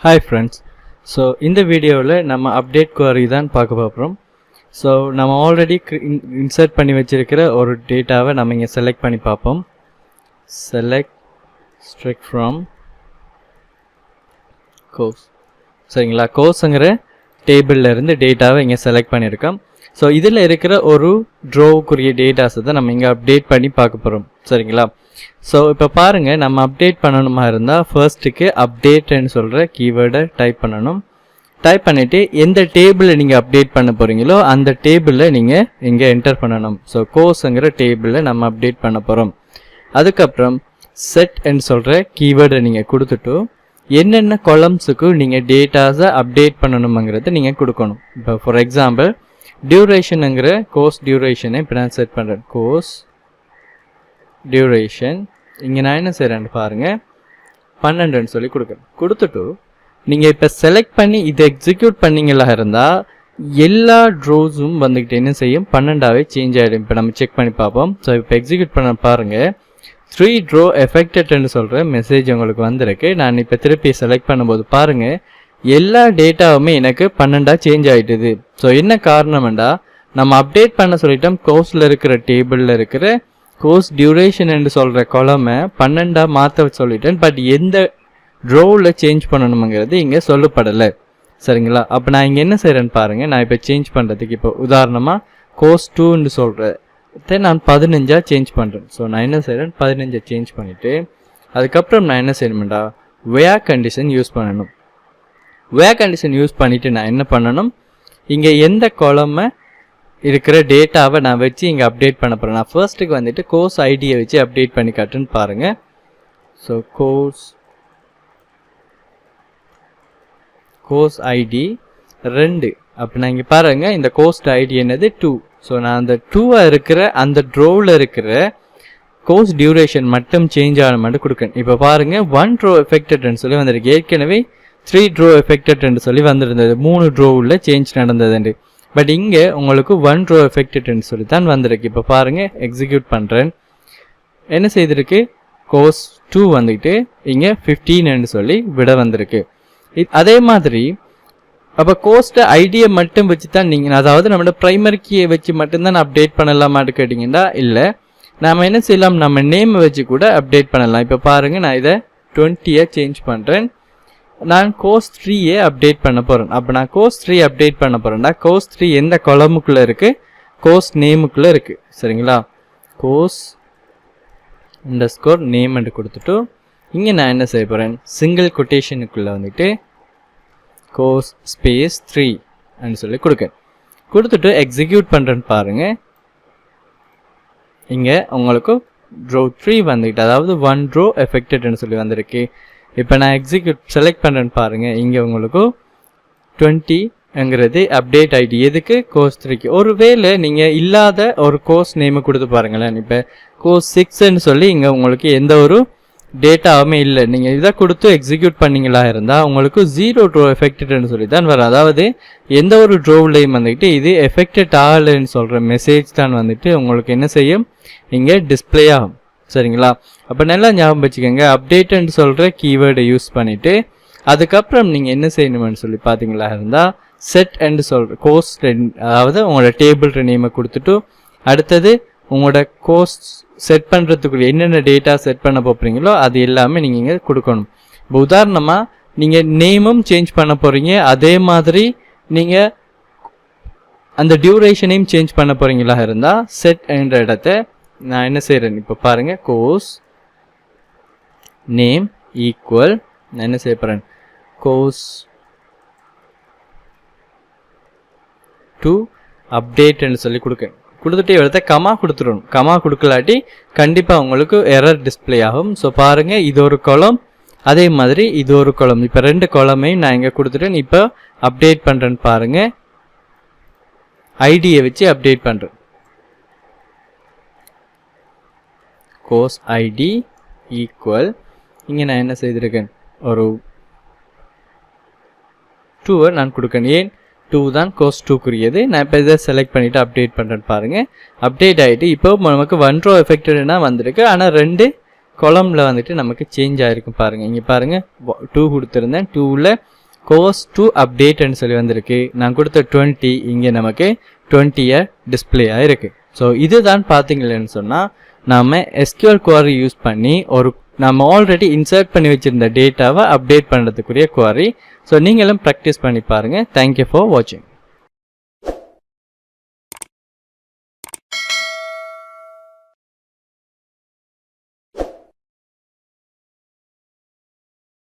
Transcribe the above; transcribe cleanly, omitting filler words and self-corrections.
Hi friends. So in the video நம்ம update query தான் பார்க்க போறோம். So நம்ம already insert பண்ணி வச்சிருக்கிற ஒரு டேட்டாவை நம்ம இங்க select பண்ணி பார்ப்போம். Select strict from course. சரிங்களா? courseங்கற டேபிள்ல இருந்து டேட்டாவை இங்க select பண்ணிருக்கோம். So இதில இருக்கிற ஒரு drawக்குரிய டேட்டாஸ் தான் நம்ம இங்க அப்டேட் பண்ணி பார்க்க போறோம். சரிங்களா? So இப்போ பாருங்க நம்ம அப்டேட் பண்ணனுமா இருந்தா ஃபர்ஸ்ட்க்கு அப்டேட் ன்னு சொல்ற கீவேர்டை டைப் பண்ணனும். டைப் பண்ணிட்டு எந்த டேபிள்ல நீங்க அப்டேட் பண்ண போறீங்களோ அந்த டேபிள்ல நீங்க இங்க என்டர் பண்ணனும். So courseங்கற டேபிள்ல நம்ம அப்டேட் பண்ண போறோம். அதுக்கு அப்புறம் செட் ன்னு சொல்ற கீவேர்டை நீங்க கொடுத்துட்டு என்னென்ன காலம்ஸ்க்கு நீங்க டேட்டாஸை அப்டேட் பண்ணனும்ங்கறதை நீங்க கொடுக்கணும். இப்போ ஃபார் எக்ஸாம்பிள் டியூரேஷன்ங்கற கோர்ஸ் டியூரேஷனை இப்ப நான் செட் பண்றேன். கோர்ஸ் டியூரேஷன் இங்க நான் என்ன செய்றேன்னு பாருங்க 12 ன்னு சொல்லி கொடுக்கிறேன். கொடுத்துட்டு நீங்க இப்ப செலக்ட் பண்ணி இத எக்ஸிக்யூட் பண்ணீங்களா இருந்தா எல்லா ரோஸும் வந்துகிட்டு என்ன செய்யும் 12ஆவே சேஞ்ச் ஆயிடும். இப்ப நம்ம செக் பண்ணி பாப்போம். சோ இப்ப எக்ஸிக்யூட் பண்ண பாருங்க 3 row affected ன்னு சொல்ற மெசேஜ் உங்களுக்கு வந்திருக்கு. நான் இப்ப திருப்பி செலக்ட் பண்ணும்போது பாருங்க எல்லா டேட்டாவுமே எனக்கு 12ஆ சேஞ்ச் ஆயிடுது. சோ என்ன காரணம்டா நம்ம அப்டேட் பண்ண சொல்லிட்டோம் கோர்ஸ்ல இருக்கிற டேபிள்ல இருக்கிற கோர்ஸ் டியூரேஷன் என்று சொல்ற காலமை 12ஆ மாத்த சொல்லிட்டேன். பட் எந்த ரோல சேஞ்ச் பண்ணணும்ங்கிறது இங்க சொல்லப்படல. சரிங்களா? அப்ப நான் இங்க என்ன செய்றேன்னு பாருங்க. நான் இப்ப சேஞ்ச் பண்றதுக்கு இப்போ உதாரணமா கோர்ஸ் 2 ன்னு சொல்றேன். நான் 15ஆ சேஞ்ச் பண்றேன். சோ நான் என்ன செய்றேன் 15ஆ சேஞ்ச் பண்ணிட்டு அதுக்கு அப்புறம் நான் என்ன செய்யணும்டா where கண்டிஷன் யூஸ் பண்ணனும். where கண்டிஷன் யூஸ் பண்ணிட்டு நான் என்ன பண்ணனும் இங்க எந்த காலமை இருக்கிற டேட்டாவை நான் வச்சு இங்க அப்டேட் பண்ண போறேன். நான் ஃபர்ஸ்ட்க்கு வந்துட்டு கோர்ஸ் ஐடியை வச்சு அப்டேட் பண்ணி காட்டுன்னு பாருங்க. So course ID 2. அப்ப நான் இங்க பாருங்க இந்த கோர்ஸ் ஐடி என்னது 2. சோ நான் அந்த 2 இருக்கிற அந்த ரோல இருக்கிற கோர்ஸ் டியூரேஷன் மட்டும் சேஞ்ச் ஆன மட்டும் கொடுக்கேன். இப்ப பாருங்க 1 row affected ன்னு சொல்லி வந்திருக்கு. ஏற்கனவே 3 row affected ன்னு சொல்லி வந்திருந்தது. 3 ரோவுல சேஞ்ச் நடந்தது. பட் இங்க உங்களுக்கு 1 row affected ன்னு சொல்லி தான் வந்திருக்கு. இப்ப பாருங்க எக்ஸிக்யூட் பண்றேன். என்ன செய்திருக்கு கோர்ஸ் 2 வந்துட்டு இங்க 15 ன்னு சொல்லி விட வந்திருக்கு. அதே மாதிரி அப்ப கோர்ஸ் ஐடியை மட்டும் வச்சு தான் நீங்க அதாவது நம்மளோட பிரைமரி கீயை வச்சு மட்டும் தான் அப்டேட் பண்ணலாமான்னு கேட்டீங்கன்னா இல்ல நாம என்ன செய்யலாம் நம்ம நேம் வச்சு கூட அப்டேட் பண்ணலாம். இப்ப பாருங்க நான் இத 20ஆ சேஞ்ச் பண்றேன். நான் கோர்ஸ் 3 அப்டேட் பண்ண போறேன். அப்ப நான் கோர்ஸ் 3 அப்டேட் பண்ண போறேன்னா கோர்ஸ் 3 எந்த காலமுக்குள்ள இருக்கு கோர்ஸ் நேமுக்குள்ள இருக்கு. சரிங்களா? கோர்ஸ் _name ன்னு கொடுத்துட்டு இங்க நான் என்ன செய்ய போறேன் சிங்கிள் கொட்டேஷனுக்குள்ள வந்துட்டு கோர்ஸ் ஸ்பேஸ் 3 ன்னு சொல்லி கொடுத்துட்டு எக்ஸிக்யூட் பண்றேன்னு பாருங்க. இங்க உங்களுக்கு row 3 வந்துட்டு அதாவது 1 row affected ன்னு சொல்லி வந்திருக்கு. இப்போ நான் எக்ஸிக்யூட் செலக்ட் பண்றேன்னு பாருங்க. இங்க உங்களுக்கு 20ங்கிறது அப்டேட் ஐடி எதுக்கு கோர்ஸ் 3க்கு. ஒருவேளை நீங்க இல்லாத ஒரு கோர்ஸ் நேம் கொடுத்து பாருங்களேன். இப்போ கோர்ஸ் 6 ன்னு சொல்லி இங்க உங்களுக்கு எந்த ஒரு டேட்டாவுமே இல்லை. நீங்க இதை கொடுத்து எக்ஸிக்யூட் பண்ணீங்களா இருந்தா உங்களுக்கு 0 row affected ன்னு சொல்லி தான் வரும். அதாவது எந்த ஒரு ரோவ்லையும் வந்துட்டு இது எஃபெக்டட் ஆகலைன்னு சொல்ற மெசேஜ் தான் வந்துட்டு உங்களுக்கு என்ன செய்யும் இங்க டிஸ்ப்ளே ஆகும். சரிங்களா? அப்ப நல்லா ஞாபகம் வச்சுக்கோங்க அப்டேட்னு சொல்ற கீவேர்டை யூஸ் பண்ணிட்டு அதுக்கப்புறம் நீங்க என்ன செய்யணும்னு சொல்லி பாத்தீங்களா இருந்தா செட் ன்னு சொல்ற கோர்ஸ் அதாவது உங்களோட டேபிள் நேமை கொடுத்துட்டு அடுத்தது உங்களோட கோர்ஸ் செட் பண்றதுக்கு என்னென்ன டேட்டா செட் பண்ண போறீங்களோ அது எல்லாமே நீங்க இங்க கொடுக்கணும். இப்போ உதாரணமா நீங்க நேமும் சேஞ்ச் பண்ண போறீங்க அதே மாதிரி நீங்க அந்த டியூரேஷனையும் சேஞ்ச் பண்ண போறீங்களா இருந்தா செட் என்ற இடத்தை நான் என்ன செய்றேன் இப்ப பாருங்க கோர்ஸ் நேம் ஈக்குவல் நான் என்ன செய்ய போறேன் கோர்ஸ் டு அப்டேட் ன்னு சொல்லி கொடுத்துட்டு இடத்த கமா கொடுத்துடணும். கமா கொடுக்கலாட்டி கண்டிப்பா உங்களுக்கு எரர் டிஸ்ப்ளே ஆகும். ஸோ பாருங்க இது ஒரு காலம் அதே மாதிரி இது ஒரு காலம். இப்ப 2 காலமையும் நான் இங்க கொடுத்துட்டேன். இப்போ அப்டேட் பண்றேன்னு பாருங்க ஐடியை வச்சு அப்டேட் பண்றேன். கோர்ஸ் ஐடி ஈக்குவல் இங்க நான் என்ன செய்திருக்கேன் ஒரு 2 நான் கொடுக்கணும். ஏன் 2 தான் கோர்ஸ் 2க்குரியது. நான் இப்போ இதை செலக்ட் பண்ணிட்டு அப்டேட் பண்றேன்னு பாருங்க அப்டேட் ஆயிட்டு இப்போ நமக்கு 1 row affected னா வந்திருக்கு. ஆனா 2 columnல வந்துட்டு நமக்கு சேஞ்ச் ஆயிருக்கும் பாருங்க. இங்க பாருங்க 2 கொடுத்திருந்தேன். 2ல course to update ன்னு சொல்லி வந்திருக்கு. நான் கொடுத்த 20 இங்க நமக்கு 20 டிஸ்ப்ளே ஆயிருக்கு. ஸோ இதுதான் பார்த்தீங்களேன்னு சொன்னா நாம SQL query யூஸ் பண்ணி நம்ம ஆல்ரெடி இன்சர்ட் பண்ணி வச்சிருந்த டேட்டாவை அப்டேட் பண்ணுறதுக்குரிய query. ஸோ நீங்களும் ப்ராக்டிஸ் பண்ணி பாருங்க. தேங்க்யூ ஃபார் வாட்சிங்.